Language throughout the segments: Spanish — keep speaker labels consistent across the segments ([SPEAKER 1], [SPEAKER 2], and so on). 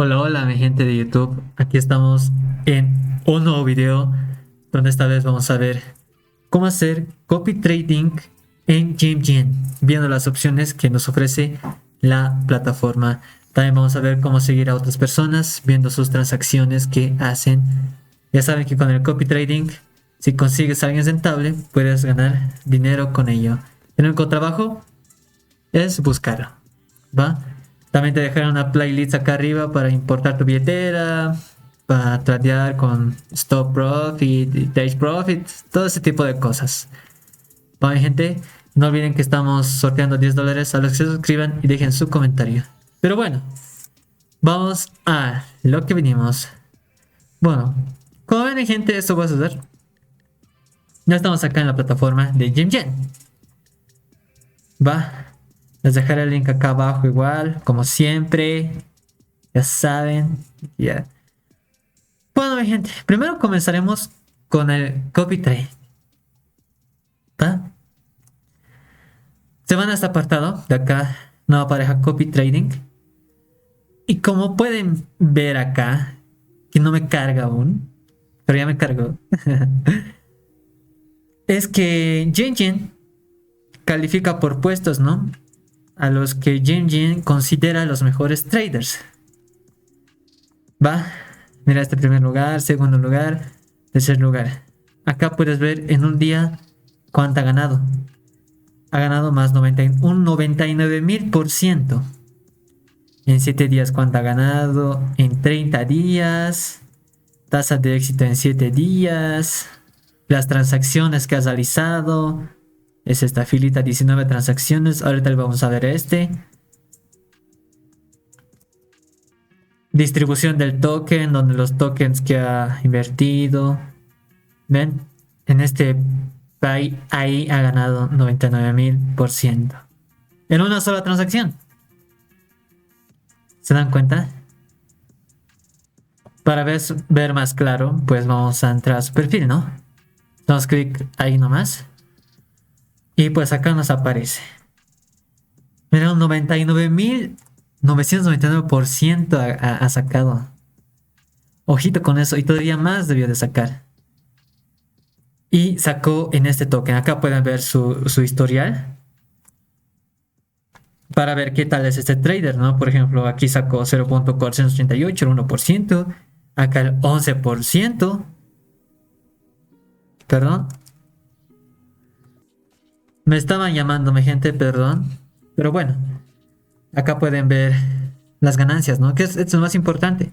[SPEAKER 1] Hola, hola, mi gente de YouTube. Aquí estamos en un nuevo video donde esta vez vamos a ver cómo hacer copy trading en GameGen, viendo las opciones que nos ofrece la plataforma. También vamos a ver cómo seguir a otras personas, viendo sus transacciones que hacen. Ya saben que con el copy trading, si consigues a alguien rentable, puedes ganar dinero con ello. El único trabajo es buscarlo, ¿va? También te dejaré una playlist acá arriba para importar tu billetera, para tradear con Stop Profit, y Take Profit, todo ese tipo de cosas. Va, mi gente, no olviden que estamos sorteando $10 a los que se suscriban y dejen su comentario. Pero bueno, vamos a lo que venimos. Bueno, como ven, mi gente, esto va a suceder. Ya estamos acá en la plataforma de GameGen. Va, les dejaré el link acá abajo igual, como siempre. Ya saben, ya. Bueno, mi gente, primero comenzaremos con el copy trade. ¿Va? Se van a este apartado de acá, nueva pareja copy trading. Y como pueden ver acá, que no me carga aún, pero ya me cargó. Es que Gen califica por puestos, ¿no? A los que Gen considera los mejores traders. Va, mira este primer lugar, segundo lugar, tercer lugar. Acá puedes ver en un día cuánto ha ganado. Ha ganado más un 99,000%. En 7 días cuánto ha ganado. En 30 días. Tasa de éxito en 7 días. Las transacciones que has realizado. Es esta filita, 19 transacciones. Ahorita le vamos a ver este. Distribución del token, donde los tokens que ha invertido. ¿Ven? En este ahí ha ganado 99,000%. En una sola transacción. ¿Se dan cuenta? Para ver más claro, pues vamos a entrar a su perfil, ¿no? Damos clic ahí nomás. Y pues acá nos aparece. Mira, un 99,999% ha sacado. Ojito con eso. Y todavía más debió de sacar. Y sacó en este token. Acá pueden ver su historial. Para ver qué tal es este trader, ¿no? Por ejemplo, aquí sacó 0.438, el 1%. Acá el 11%. Perdón. Me estaban llamando, mi gente, perdón. Pero bueno, acá pueden ver las ganancias, ¿no? Que es lo más importante.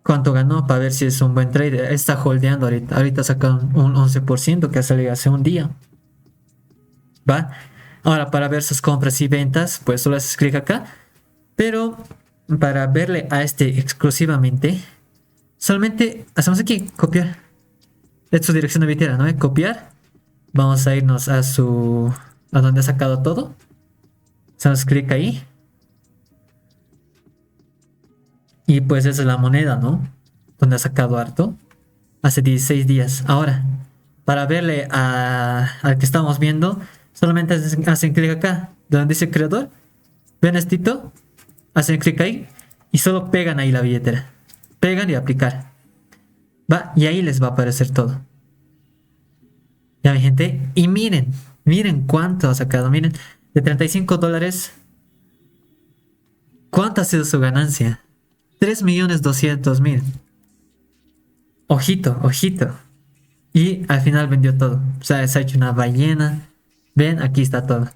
[SPEAKER 1] ¿Cuánto ganó? Para ver si es un buen trader. Está holdeando ahorita. Ahorita saca un 11% que ha salido hace un día. ¿Va? Ahora, para ver sus compras y ventas, pues solo haces clic acá. Pero para verle a este exclusivamente, solamente hacemos aquí, copiar. Es su dirección de billetera, ¿no? Copiar. Vamos a irnos a donde ha sacado todo. Hacemos clic ahí. Y pues esa es la moneda, ¿no? Donde ha sacado harto. Hace 16 días. Ahora, para verle al que estamos viendo, solamente hacen clic acá, donde dice creador. Ven estito, hacen clic ahí y solo pegan ahí la billetera. Pegan y aplicar. Va, y ahí les va a aparecer todo. Ya, mi gente. Y miren cuánto ha sacado. Miren, de $35, ¿cuánto ha sido su ganancia? 3,200,000. Ojito, ojito. Y al final vendió todo. O sea, se ha hecho una ballena. Ven, aquí está todo.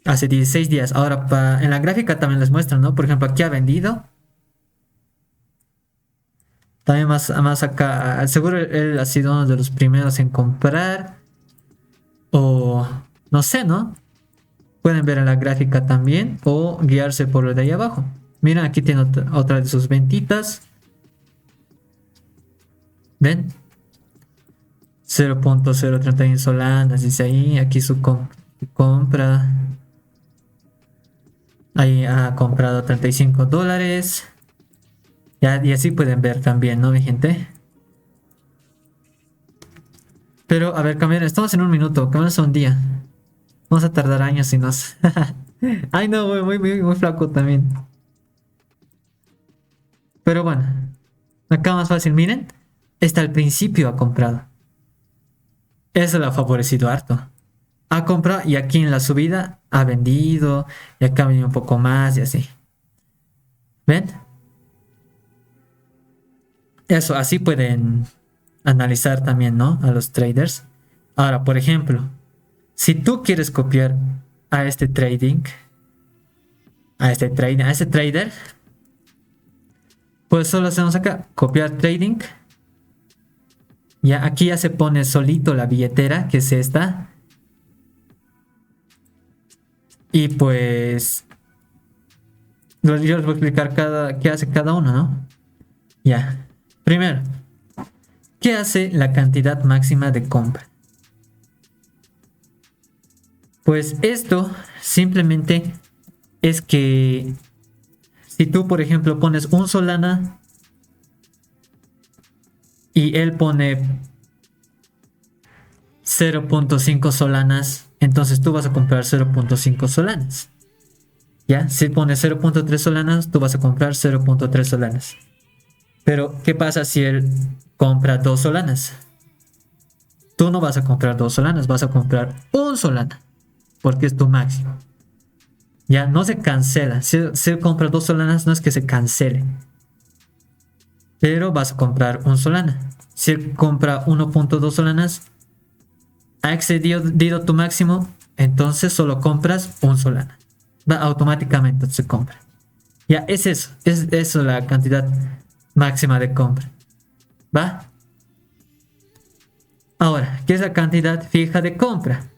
[SPEAKER 1] Hace 16 días. Ahora, en la gráfica también les muestran, ¿no? Por ejemplo, aquí ha vendido. También más acá. Seguro él ha sido uno de los primeros en comprar. O no sé, ¿no? Pueden ver en la gráfica también. O guiarse por lo de ahí abajo. Miren, aquí tiene otra de sus ventitas. ¿Ven? 0.031 solanas, dice ahí. Aquí su compra. Ahí ha comprado $35. Ya, y así pueden ver también, ¿no, mi gente? Pero, a ver, cambiar. Estamos en un minuto. Cambiamos un día. Vamos a tardar años si nos. Ay, no, muy flaco también. Pero bueno, acá más fácil, miren. Este al principio ha comprado. Eso le ha favorecido harto. Ha comprado y aquí en la subida ha vendido y acá ha venido un poco más y así. ¿Ven? Eso, así pueden analizar también, ¿no? A los traders. Ahora, por ejemplo, si tú quieres copiar a este trading, a este trader, pues solo hacemos acá, copiar trading. Ya aquí ya se pone solito la billetera, que es esta. Y pues yo les voy a explicar qué hace cada uno, ¿no? Ya. Primero, ¿qué hace la cantidad máxima de compra? Pues esto simplemente es que si tú, por ejemplo, pones un Solana y él pone 0.5 Solanas, entonces tú vas a comprar 0.5 Solanas. ¿Ya? Si pones 0.3 Solanas, tú vas a comprar 0.3 Solanas. Pero, ¿qué pasa si él compra 2 Solanas? Tú no vas a comprar 2 Solanas, vas a comprar un Solana, porque es tu máximo. Ya no se cancela. Si él compra 2 Solanas, no es que se cancele, pero vas a comprar un Solana. Si él compra 1.2 Solanas, ha excedido tu máximo, entonces solo compras un Solana. Va automáticamente, se compra. Ya, es eso la cantidad máxima de compra. ¿Va? Ahora, ¿qué es la cantidad fija de compra?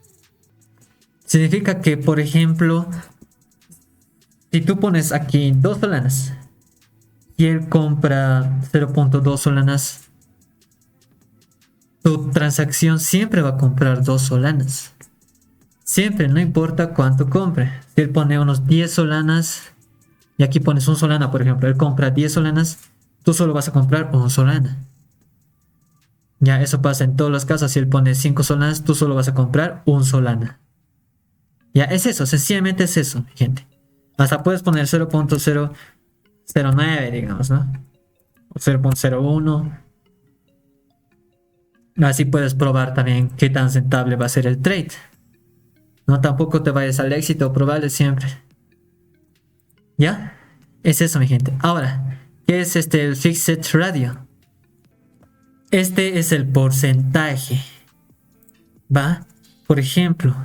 [SPEAKER 1] Significa que, por ejemplo, si tú pones aquí 2 Solanas y él compra 0.2 Solanas, tu transacción siempre va a comprar 2 Solanas. Siempre, no importa cuánto compre. Si él pone unos 10 Solanas y aquí pones un Solana, por ejemplo, él compra 10 Solanas, tú solo vas a comprar un Solana. Ya, eso pasa en todos los casos. Si él pone 5 Solanas, tú solo vas a comprar un Solana. Ya, es eso, sencillamente es eso, gente. Hasta puedes poner 0.009, digamos, ¿no? O 0.01. Así puedes probar también qué tan rentable va a ser el trade. No, tampoco te vayas al éxito probable siempre. ¿Ya? Es eso, mi gente. Ahora, ¿qué es el Fixed Radio? Este es el porcentaje. ¿Va? Por ejemplo,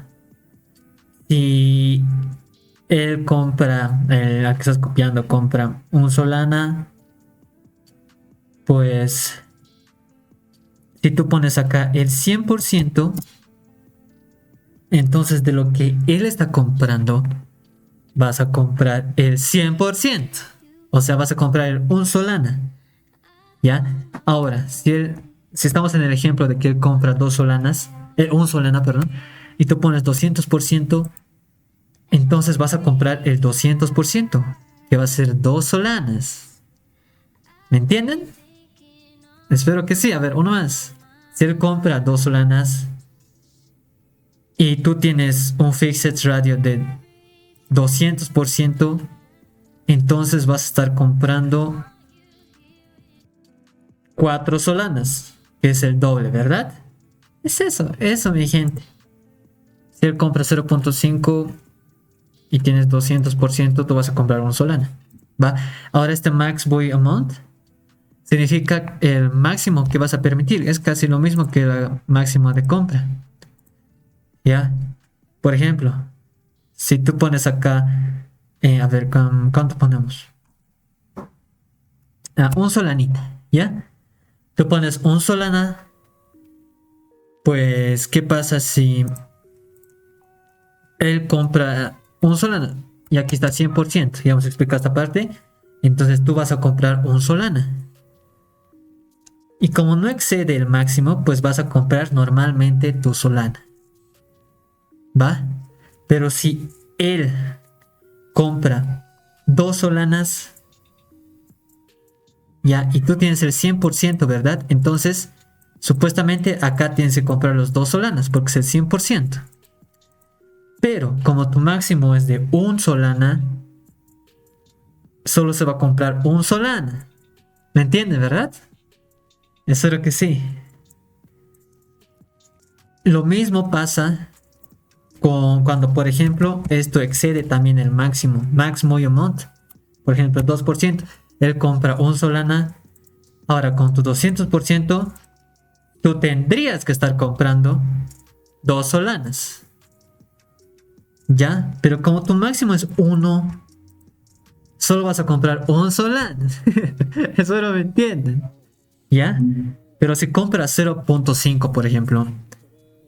[SPEAKER 1] si él compra, la que estás copiando, compra un Solana, pues si tú pones acá el 100%, entonces de lo que él está comprando, vas a comprar el 100%. O sea, vas a comprar un Solana. ¿Ya? Ahora, si estamos en el ejemplo de que él compra 2 Solanas, un Solana, perdón, y tú pones 200%, entonces vas a comprar el 200%, que va a ser 2 Solanas. ¿Me entienden? Espero que sí. A ver, uno más. Si él compra 2 Solanas y tú tienes un Fixed Radio de 200%, entonces vas a estar comprando 4 Solanas, que es el doble, ¿verdad? Es eso, mi gente. Si él compra 0.5 y tienes 200%, tú vas a comprar un Solana. ¿Va? Ahora este max buy amount significa el máximo que vas a permitir. Es casi lo mismo que el máximo de compra. ¿Ya? Por ejemplo, si tú pones acá, a ver, ¿cuánto ponemos? Un Solanita, ¿ya? Tú pones un Solana, pues, ¿qué pasa si él compra un Solana? Y aquí está 100%, ya hemos explicado esta parte. Entonces tú vas a comprar un Solana. Y como no excede el máximo, pues vas a comprar normalmente tu Solana. ¿Va? Pero si él compra 2 Solanas, ya, y tú tienes el 100%, ¿verdad? Entonces, supuestamente acá tienes que comprar los 2 Solanas, porque es el 100%. Pero como tu máximo es de un Solana, solo se va a comprar un Solana. ¿Me entiendes, verdad? Espero que sí. Lo mismo pasa con cuando, por ejemplo, esto excede también el máximo, max Moyo Amount. Por ejemplo, 2%. Él compra un Solana. Ahora, con tu 200%, tú tendrías que estar comprando 2 Solanas. ¿Ya? Pero como tu máximo es 1, solo vas a comprar un Solana. Eso no me entienden. ¿Ya? Pero si compras 0.5, por ejemplo,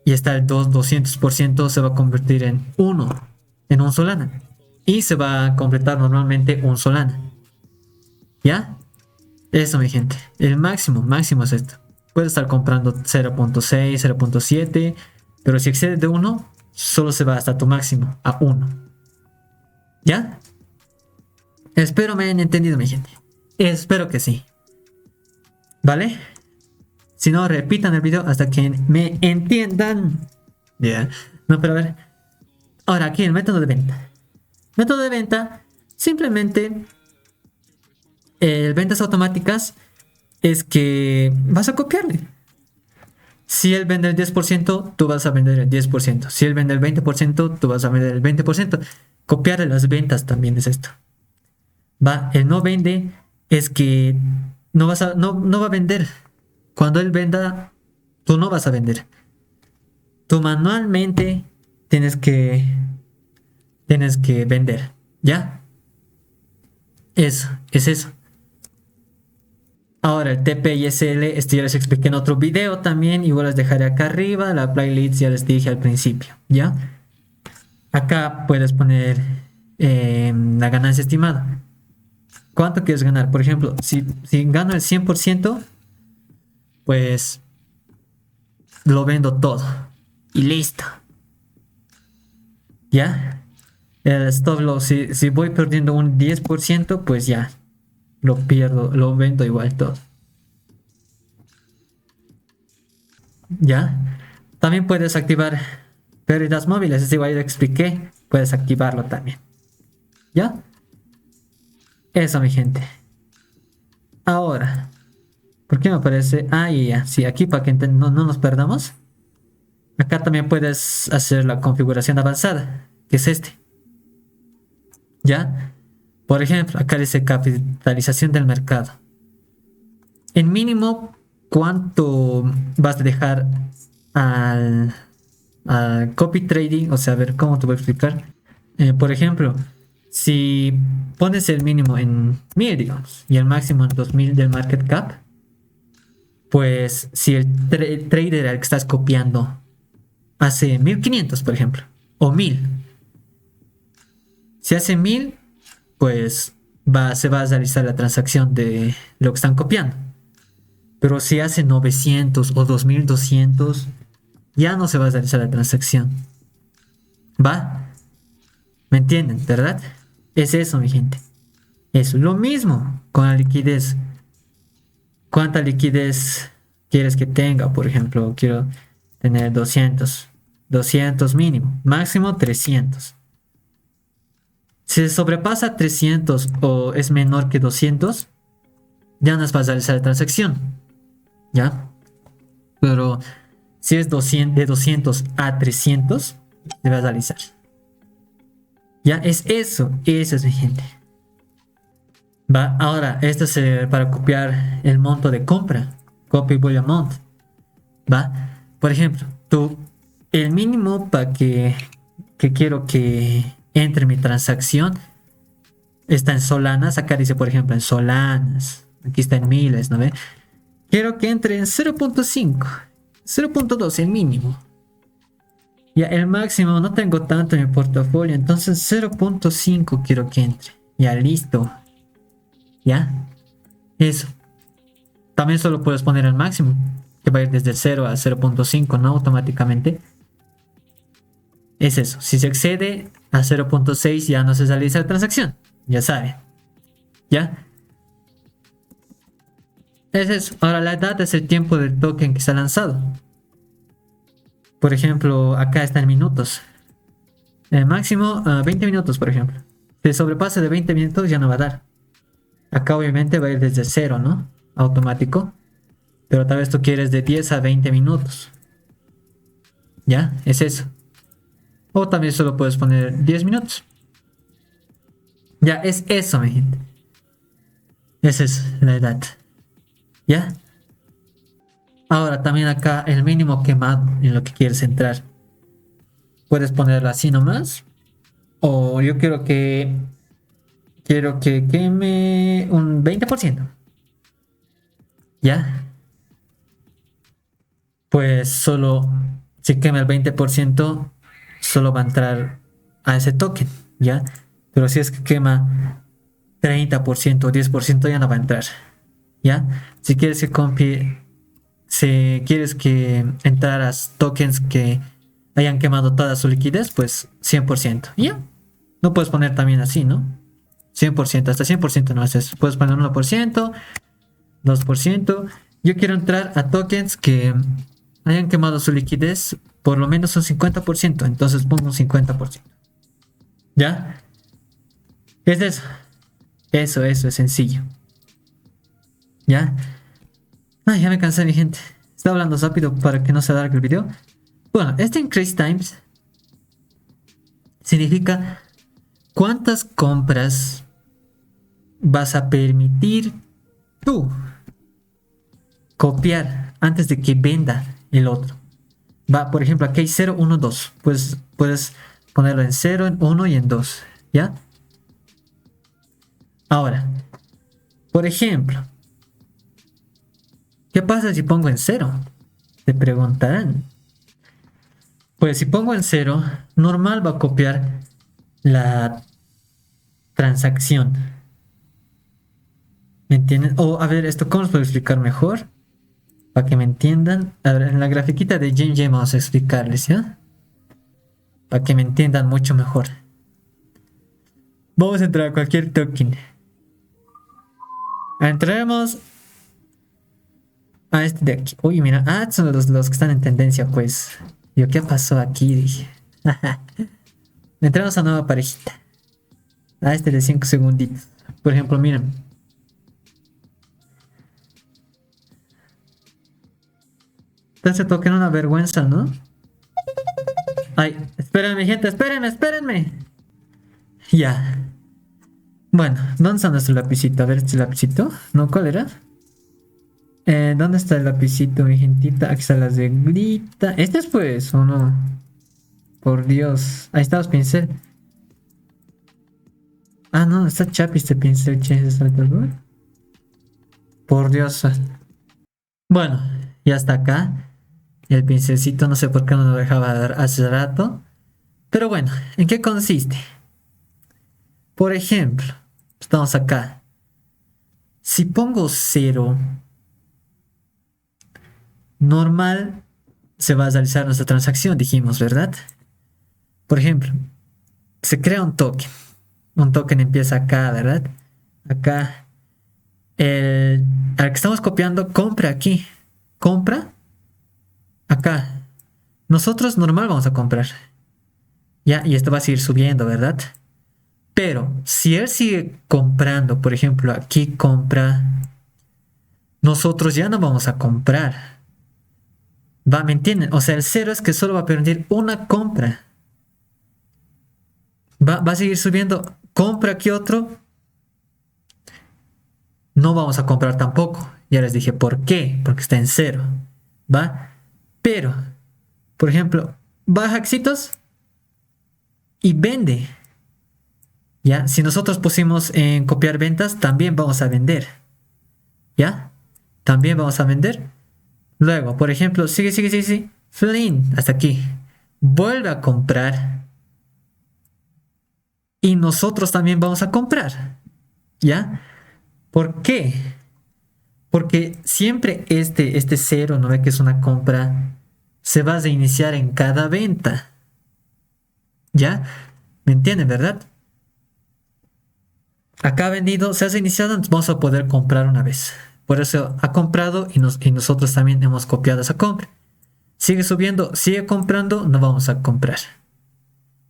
[SPEAKER 1] y está el 200%, se va a convertir en 1, en un Solana. Y se va a completar normalmente un Solana. ¿Ya? Eso, mi gente. El máximo es esto. Puedes estar comprando 0.6, 0.7, pero si excede de 1, solo se va hasta tu máximo, a 1. ¿Ya? Espero me hayan entendido, mi gente. Espero que sí. ¿Vale? Si no, repitan el video hasta que me entiendan. Ya. No, pero a ver. Ahora, aquí el método de venta. Método de venta, simplemente ventas automáticas es que vas a copiarle. Si él vende el 10%, tú vas a vender el 10%. Si él vende el 20%, tú vas a vender el 20%. Copiarle las ventas también es esto. Va, el no vende es que no va a vender. Cuando él venda, tú no vas a vender. Tú manualmente tienes que vender. ¿Ya? Eso, es eso. Ahora el TP y SL, esto ya les expliqué en otro video también. Igual les dejaré acá arriba. La playlist ya les dije al principio. ¿Ya? Acá puedes poner la ganancia estimada. ¿Cuánto quieres ganar? Por ejemplo, si gano el 100%, pues lo vendo todo. Y listo. ¿Ya? El stop loss, si voy perdiendo un 10%, pues ya. Lo pierdo, lo vendo igual todo. ¿Ya? También puedes activar pérdidas móviles. Es igual, ya expliqué. Puedes activarlo también. ¿Ya? Eso, mi gente. Ahora, ¿por qué me aparece? Ah, ya. Sí, aquí para que no nos perdamos. Acá también puedes hacer la configuración avanzada, que es este. ¿Ya? Por ejemplo, acá dice capitalización del mercado. En mínimo, ¿cuánto vas a dejar al copy trading? O sea, a ver, ¿cómo te voy a explicar? Por ejemplo, si pones el mínimo en 1000, digamos, y el máximo en 2000 del market cap, pues si el trader al que estás copiando hace 1500, por ejemplo, o 1000, si hace 1000, pues se va a realizar la transacción de lo que están copiando. Pero si hace 900 o 2200, ya no se va a realizar la transacción. ¿Va? ¿Me entienden, verdad? Es eso, mi gente. Es lo mismo con la liquidez. ¿Cuánta liquidez quieres que tenga? Por ejemplo, quiero tener 200 mínimo, máximo 300. Si se sobrepasa 300 o es menor que 200, ya no es para realizar la transacción. ¿Ya? Pero si es de 200 a 300, debes realizar. Ya, es eso es, mi gente. Va, ahora, esto es para copiar el monto de compra. Copy volume amount. Va, por ejemplo, el mínimo para que quiero que entre mi transacción está en Solanas. Acá dice, por ejemplo, en Solanas. Aquí está en miles, ¿no ve? Quiero que entre en 0.5, 0.2, el mínimo. Ya, el máximo no tengo tanto en mi portafolio, entonces 0.5 quiero que entre. Ya, listo. Ya, eso. También solo puedes poner el máximo, que va a ir desde 0 a 0.5, ¿no? Automáticamente. Es eso. Si se excede a 0.6 ya no se realiza la transacción. Ya saben. ¿Ya? Es eso. Ahora la edad es el tiempo del token que se ha lanzado. Por ejemplo, acá está en minutos. Máximo 20 minutos, por ejemplo. Si sobrepasa de 20 minutos ya no va a dar. Acá obviamente va a ir desde cero, ¿no? Automático. Pero tal vez tú quieres de 10 a 20 minutos. ¿Ya? Es eso. O también solo puedes poner 10 minutos. Ya, es eso, mi gente. Esa es la edad. ¿Ya? Ahora también acá el mínimo quemado en lo que quieres entrar. Puedes ponerlo así nomás. O yo quiero que queme un 20%. ¿Ya? Pues solo si quema el 20%, solo va a entrar a ese token, ¿ya? Pero si es que quema 30% o 10% ya no va a entrar, ¿ya? Si quieres que si quieres que entraras tokens que hayan quemado toda su liquidez, pues 100%, ¿ya? No puedes poner también así, ¿no? 100%, hasta 100% no haces. Puedes poner 1%, 2%. Yo quiero entrar a tokens que hayan quemado su liquidez por lo menos un 50%, entonces pongo un 50%. ¿Ya? Es eso. Eso es sencillo. ¿Ya? Ay, ya me cansé, mi gente. Está hablando rápido para que no se alargue el video. Bueno, este increase times significa cuántas compras vas a permitir tú copiar antes de que venda el otro. Va, por ejemplo, aquí hay 0, 1, 2. Pues puedes ponerlo en 0, en 1 y en 2. ¿Ya? Ahora, por ejemplo, ¿qué pasa si pongo en 0? Te preguntarán. Pues si pongo en 0, normal va a copiar la transacción. ¿Me entienden? O a ver, esto cómo os puedo explicar mejor. Para que me entiendan. A ver, en la grafiquita de Jim vamos a explicarles, ¿ya? Para que me entiendan mucho mejor. Vamos a entrar a cualquier token. Entremos a este de aquí. Uy, mira. Ah, son los que están en tendencia, pues. Yo, ¿qué pasó aquí? Dije. Entramos a nueva parejita. A este de 5 segunditos. Por ejemplo, miren. Este token una vergüenza, ¿no? Ay, espérenme, gente, espérenme. Ya. Bueno, ¿dónde está nuestro lapicito? A ver, este lapicito. ¿No? ¿Cuál era? ¿Dónde está el lapicito, mi gentita? Aquí están las de grita. ¿Este es pues o no? Por Dios. Ahí está los pincel. Ah, no, está chapi este pincel, che. Por Dios. Bueno, ya está acá. El pincelcito, no sé por qué no lo dejaba dar hace rato. Pero bueno, ¿en qué consiste? Por ejemplo, estamos acá. Si pongo 0, normal se va a realizar nuestra transacción, dijimos, ¿verdad? Por ejemplo, se crea un token. Un token empieza acá, ¿verdad? Acá. Al que estamos copiando, compra aquí. Compra acá. Nosotros normal vamos a comprar. Ya, y esto va a seguir subiendo, ¿verdad? Pero si él sigue comprando, por ejemplo, aquí compra, nosotros ya no vamos a comprar. ¿Va? ¿Me entienden? O sea, el 0 es que solo va a permitir una compra. Va a seguir subiendo. Compra aquí otro. No vamos a comprar tampoco. Ya les dije por qué. Porque está en 0. ¿Va? Pero, por ejemplo, baja éxitos y vende. ¿Ya? Si nosotros pusimos en copiar ventas, también vamos a vender. ¿Ya? También vamos a vender. Luego, por ejemplo, sigue. Flynn, hasta aquí. Vuelve a comprar. Y nosotros también vamos a comprar. ¿Ya? ¿Por qué? Porque siempre este 0, ¿no ve que es una compra? Se va a reiniciar en cada venta. ¿Ya? ¿Me entienden, verdad? Acá ha vendido, se ha reiniciado, entonces vamos a poder comprar una vez. Por eso ha comprado y nosotros también hemos copiado esa compra. Sigue subiendo, sigue comprando, no vamos a comprar.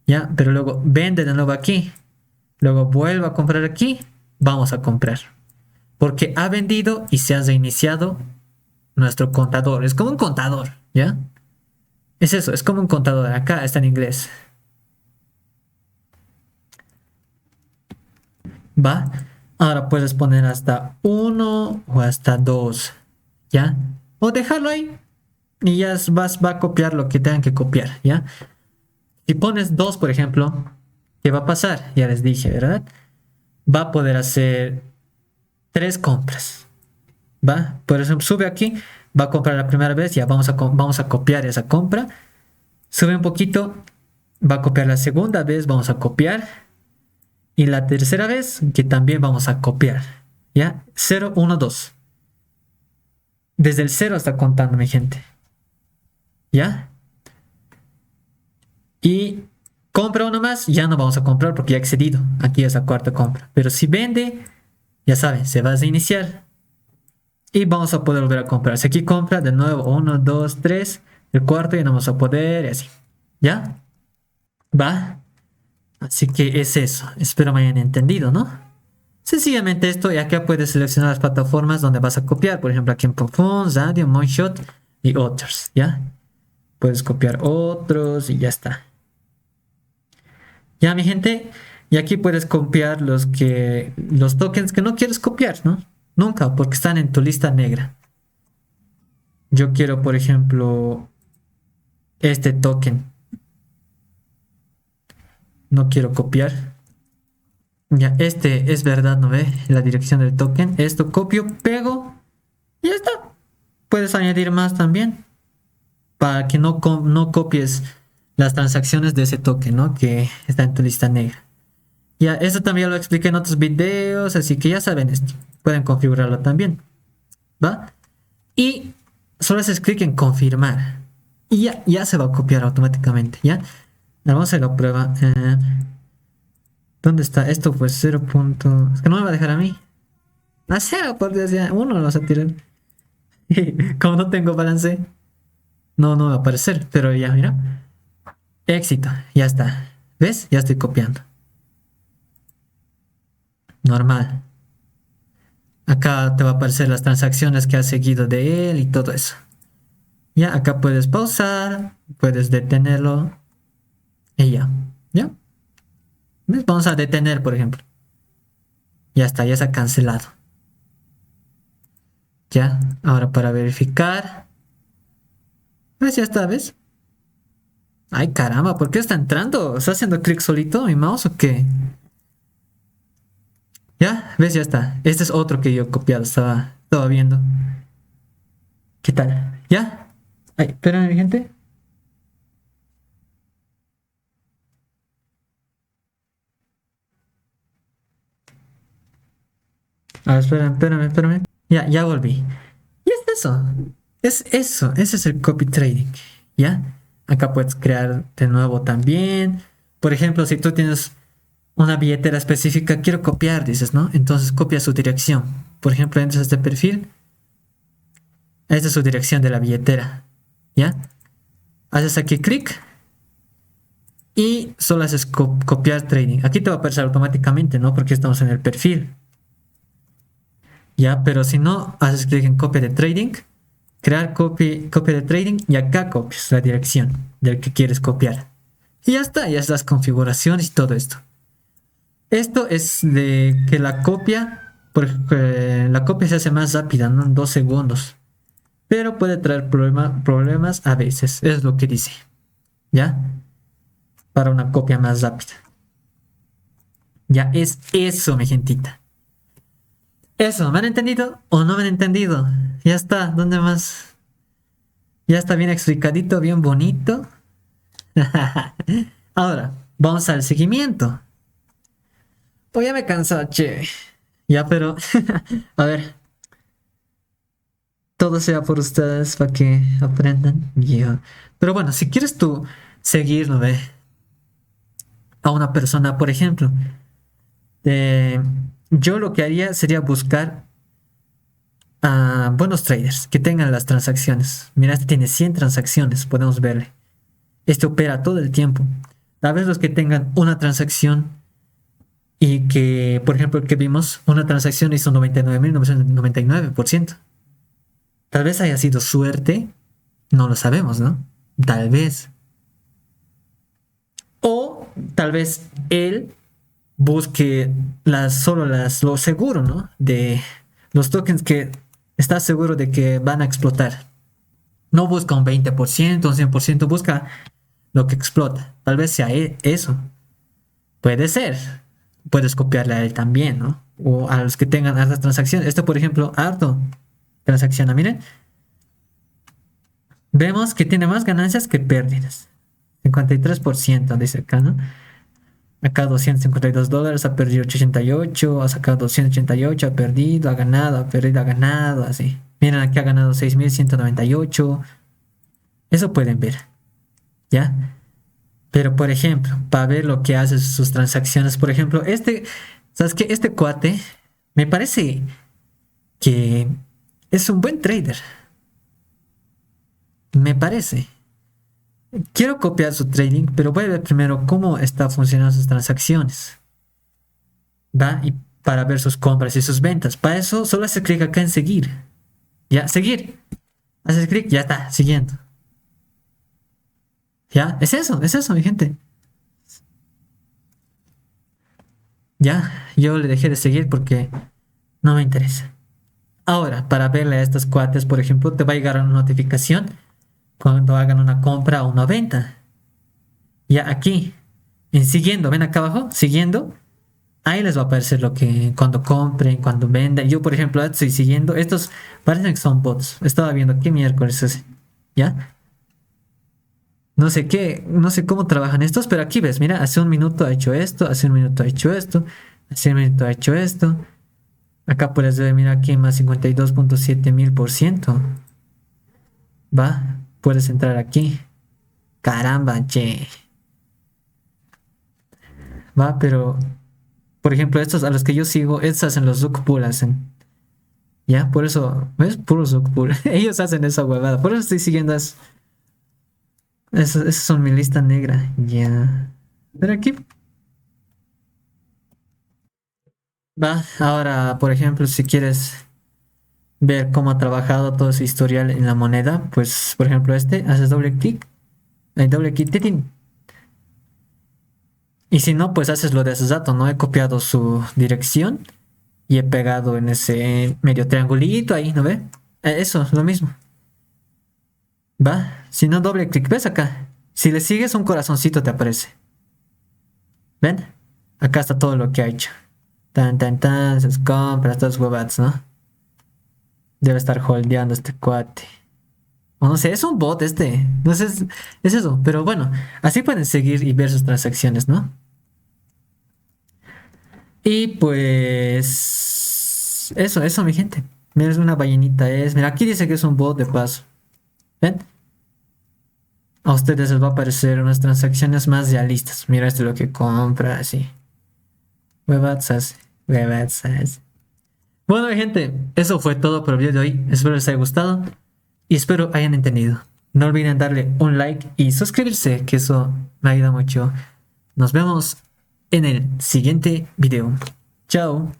[SPEAKER 1] ¿ya? Pero luego vende de nuevo aquí, luego vuelve a comprar aquí, vamos a comprar. Porque ha vendido y se ha reiniciado nuestro contador. Es como un contador, ¿ya? Es eso, es como un contador. Acá está en inglés. ¿Va? Ahora puedes poner hasta 1 o hasta 2, ¿ya? O dejarlo ahí y ya va a copiar lo que tengan que copiar, ¿ya? Si pones 2, por ejemplo, ¿qué va a pasar? Ya les dije, ¿verdad? Va a poder hacer 3 compras, ¿va? Por ejemplo, sube aquí, va a comprar la primera vez, ya vamos a copiar esa compra. Sube un poquito, va a copiar la segunda vez, vamos a copiar. Y la tercera vez, que también vamos a copiar, ¿ya? 0, 1, 2. Desde el 0 está contando, mi gente, ¿ya? Y compra uno más, ya no vamos a comprar porque ya ha excedido. Aquí es la cuarta compra. Pero si vende, ya saben, se va a reiniciar. Y vamos a poder volver a comprar. Si aquí compra de nuevo 1, 2, 3. El cuarto ya no vamos a poder y así. ¿Ya? ¿Va? Así que es eso. Espero me hayan entendido, ¿no? Sencillamente esto, y acá puedes seleccionar las plataformas donde vas a copiar. Por ejemplo, aquí en Popfont, Radio, Moonshot y otros, ¿ya? Puedes copiar otros y ya está. Ya, mi gente, y aquí puedes copiar los tokens que no quieres copiar, ¿no? Nunca, porque están en tu lista negra. Yo quiero, por ejemplo, este token. No quiero copiar. Ya, este es verdad, ¿no ve? La dirección del token. Esto copio, pego y ya está. Puedes añadir más también para que no copies las transacciones de ese token, ¿no? Que está en tu lista negra. Ya, eso también lo expliqué en otros videos, así que ya saben esto. Pueden configurarlo también, ¿va? Y solo haces clic en confirmar. Y ya se va a copiar automáticamente, ¿ya? Vamos a hacer la prueba. ¿Dónde está? Esto pues 0. Es que no me va a dejar a mí. A 0, por Dios, ya. 1 lo vas a tirar. Como no tengo balance, no va a aparecer. Pero ya, mira. Éxito, ya está. ¿Ves? Ya estoy copiando. Normal. Acá te va a aparecer las transacciones que has seguido de él y todo eso. Ya, acá puedes pausar, puedes detenerlo. Y ya. ¿Ya? ¿Ves? Vamos a detener, por ejemplo. Ya está, ya se ha cancelado. Ya, ahora para verificar. ¿Ves? Ya está, ¿ves? Ay, caramba, ¿por qué está entrando? ¿Está haciendo clic solito mi mouse o qué? Ya, ¿ves? Ya está. Este es otro que yo he copiado, estaba viendo. ¿Qué tal? ¿Ya? Ay, espérame, mi gente. A ver, espérame. Ya volví. Y es eso. Es eso. Ese es el copy trading. ¿Ya? Acá puedes crear de nuevo también. Por ejemplo, si tú tienes una billetera específica, quiero copiar, dices, ¿no? Entonces copia su dirección. Por ejemplo, entras a este perfil. Esta es su dirección de la billetera. ¿Ya? Haces aquí clic. Y solo haces copiar trading. Aquí te va a aparecer automáticamente, ¿no? Porque estamos en el perfil. Ya, pero si no, haces clic en copia de trading, crear copia de trading y acá copias la dirección del que quieres copiar. Y ya está, ya las configuraciones y todo esto. Esto es de que la copia, porque la copia se hace más rápida, ¿no? En 2 segundos. Pero puede traer problemas a veces, es lo que dice. ¿Ya? Para una copia más rápida. Ya es eso, mi gentita. Eso, ¿me han entendido o no me han entendido? Ya está, ¿dónde más? Ya está bien explicadito, bien bonito. Ahora, vamos al seguimiento. Pues ya me cansó, che. Ya, pero, a ver, todo sea por ustedes para que aprendan. Yeah. Pero bueno, si quieres tú seguir, ¿no ve? A una persona, por ejemplo, yo lo que haría sería buscar a buenos traders que tengan las transacciones. Mira, este tiene 100 transacciones, podemos verle. Este opera todo el tiempo. Tal vez los que tengan una transacción y que, por ejemplo, el que vimos, una transacción hizo 99.999%. Tal vez haya sido suerte, no lo sabemos, ¿no? Tal vez. O tal vez él busque lo seguro, ¿no? De los tokens que está seguro de que van a explotar. No busca un 20%, un 100%, busca lo que explota. Tal vez sea eso. Puede ser. Puedes copiarle a él también, ¿no? O a los que tengan hartas transacciones. Esto, por ejemplo, harto transacciona. Miren. Vemos que tiene más ganancias que pérdidas. 53% dice acá, ¿no? Acá $252, ha perdido 88, ha sacado 288, ha perdido, ha perdido, ha ganado, así. Miren, aquí ha ganado 6.198. Eso pueden ver, ¿ya? Pero, por ejemplo, para ver lo que hace sus transacciones, por ejemplo, ¿sabes qué? Este cuate me parece que es un buen trader. Me parece. Quiero copiar su trading, pero voy a ver primero cómo está funcionando sus transacciones. ¿Va? Y para ver sus compras y sus ventas. Para eso solo hace clic acá en seguir. Ya, seguir. Haces clic, ya está, siguiendo. Ya, es eso, mi gente. Ya, yo le dejé de seguir porque no me interesa. Ahora, para verle a estos cuates, por ejemplo, te va a llegar una notificación cuando hagan una compra o una venta. Ya aquí, en siguiendo, ven acá abajo, siguiendo, ahí les va a aparecer lo que cuando compren, cuando vendan. Yo, por ejemplo, estoy siguiendo, estos parecen que son bots. Estaba viendo qué miércoles es, ¿ya? No sé qué, no sé cómo trabajan estos, pero aquí ves, mira, hace un minuto ha hecho esto, hace un minuto ha hecho esto, hace un minuto ha hecho esto. Acá puedes ver, mira aquí más 52.7 mil%. Va, puedes entrar aquí. Caramba, che. Va, pero por ejemplo, estos a los que yo sigo, estos hacen los rug pull, hacen. Ya, por eso, ¿ves? Puro rug pull. Ellos hacen esa huevada. Por eso estoy siguiendo esas son mi lista negra. Ya. Pero aquí va. Ahora, por ejemplo, si quieres ver cómo ha trabajado todo su historial en la moneda, pues, por ejemplo, haces doble clic. Hay doble clic. ¡Titín! Y si no, pues haces lo de hace rato, ¿no? He copiado su dirección y he pegado en ese medio triangulito ahí, ¿no ve? Eso, lo mismo. Va, si no doble clic, ¿ves acá? Si le sigues un corazoncito te aparece. ¿Ven? Acá está todo lo que ha hecho. Tan, tan, tan, sus compras, todos huevados, ¿no? Debe estar holdeando este cuate. O no sé, es un bot este. No sé, es eso. Pero bueno, así pueden seguir y ver sus transacciones, ¿no? Y pues... Eso, mi gente. Mira, es una ballenita, Mira, aquí dice que es un bot de paso. ¿Ven? A ustedes les va a aparecer unas transacciones más realistas. Mira esto es lo que compra, así. Huevadas, huevadas. Bueno, mi gente, eso fue todo por el video de hoy. Espero les haya gustado y espero hayan entendido. No olviden darle un like y suscribirse, que eso me ayuda mucho. Nos vemos en el siguiente video. Chao.